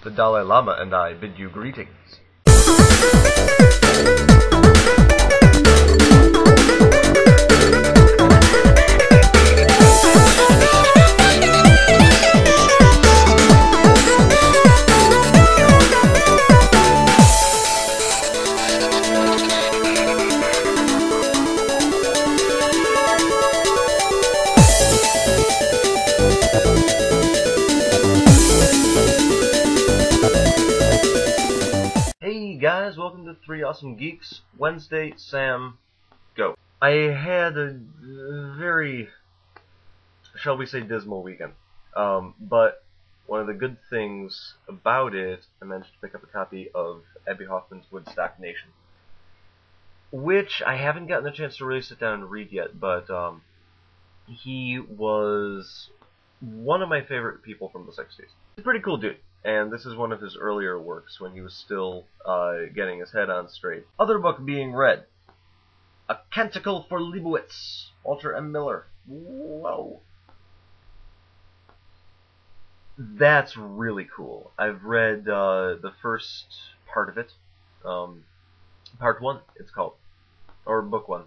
The Dalai Lama and I bid you greetings. Hey guys, welcome to 3 Awesome Geeks. Wednesday, Sam, go. I had a very, shall we say, dismal weekend. But one of the good things about it, I managed to pick up a copy of Abbie Hoffman's Woodstock Nation, which I haven't gotten a chance to really sit down and read yet, but he was one of my favorite people from the 60s. He's a pretty cool dude. And this is one of his earlier works when he was still getting his head on straight. Other book being read, A Canticle for Leibowitz, Walter M. Miller. Whoa. That's really cool. I've read the first part of it. Part 1, it's called. Or book 1.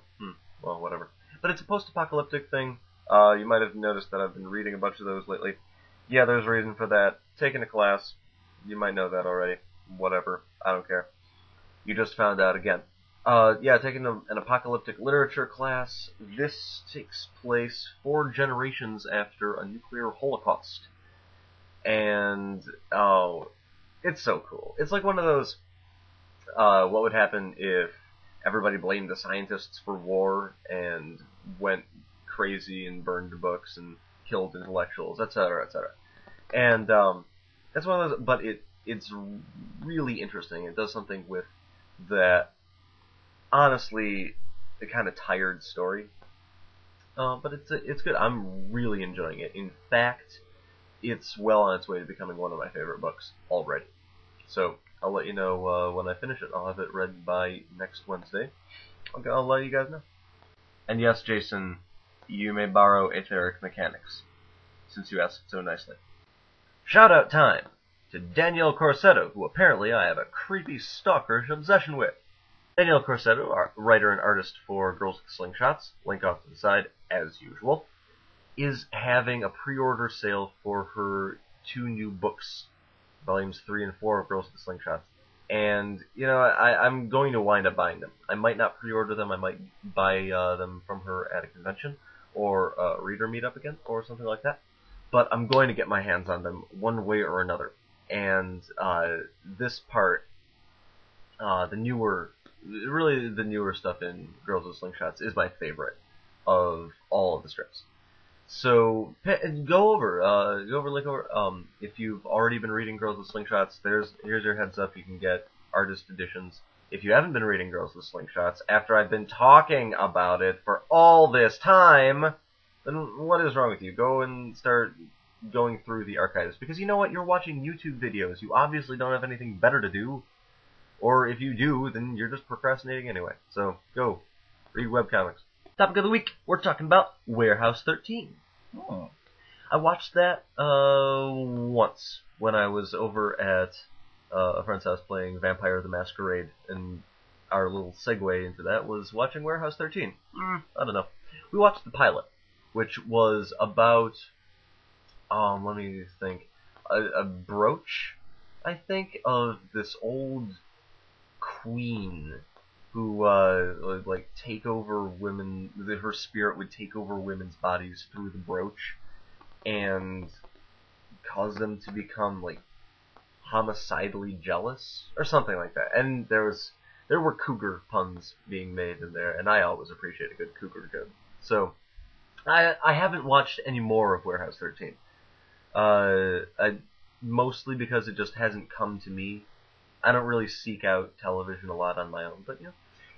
Well, whatever. But it's a post-apocalyptic thing. You might have noticed that I've been reading a bunch of those lately. Yeah, there's a reason for that. Taking a class. You might know that already. Whatever. I don't care. You just found out again. Yeah, taking an apocalyptic literature class. This takes place 4 generations after a nuclear holocaust. And, oh, it's so cool. It's like one of those, what would happen if everybody blamed the scientists for war and went crazy and burned books and killed intellectuals, etc., etc. And that's one of those, but it's really interesting. It does something with that, honestly, a kind of tired story. But it's good. I'm really enjoying it. In fact, it's well on its way to becoming one of my favorite books already. So I'll let you know when I finish it. I'll have it read by next Wednesday. I'll let you guys know. And yes, Jason, you may borrow Etheric Mechanics, since you asked so nicely. Shout-out time to Danielle Corsetto, who apparently I have a creepy stalkerish obsession with. Danielle Corsetto, our writer and artist for Girls with Slingshots, link off to the side, as usual, is having a pre-order sale for her 2 new books, volumes 3 and 4 of Girls with Slingshots. And, you know, I'm going to wind up buying them. I might not pre-order them, I might buy them from her at a convention, or a reader meetup again, or something like that. But I'm going to get my hands on them one way or another. And this part, the newer stuff in Girls with Slingshots is my favorite of all of the strips. So go over. If you've already been reading Girls with Slingshots, here's your heads up. You can get artist editions. If you haven't been reading Girls with Slingshots, after I've been talking about it for all this time, then what is wrong with you? Go and start going through the archives. Because you know what? You're watching YouTube videos. You obviously don't have anything better to do. Or if you do, then you're just procrastinating anyway. So, go. Read webcomics. Topic of the week. We're talking about Warehouse 13. Oh. I watched that once when I was over at a friend's house playing Vampire the Masquerade. And our little segue into that was watching Warehouse 13. I don't know. We watched the pilot, which was about, let me think, a brooch, I think, of this old queen who would, like, take over women, that her spirit would take over women's bodies through the brooch and cause them to become, like, homicidally jealous, or something like that. And there were cougar puns being made in there, and I always appreciate a good cougar joke. So, I haven't watched any more of Warehouse 13. Mostly because it just hasn't come to me. I don't really seek out television a lot on my own, but you know,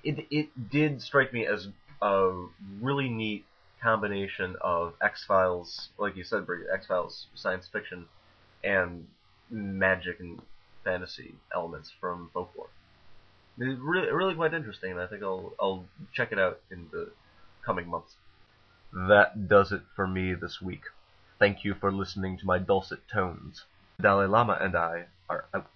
it did strike me as a really neat combination of X-Files, like you said, X-Files science fiction, and magic and fantasy elements from folklore. It's really quite interesting, and I think I'll check it out in the coming months. That does it for me this week. Thank you for listening to my dulcet tones. The Dalai Lama and I are out.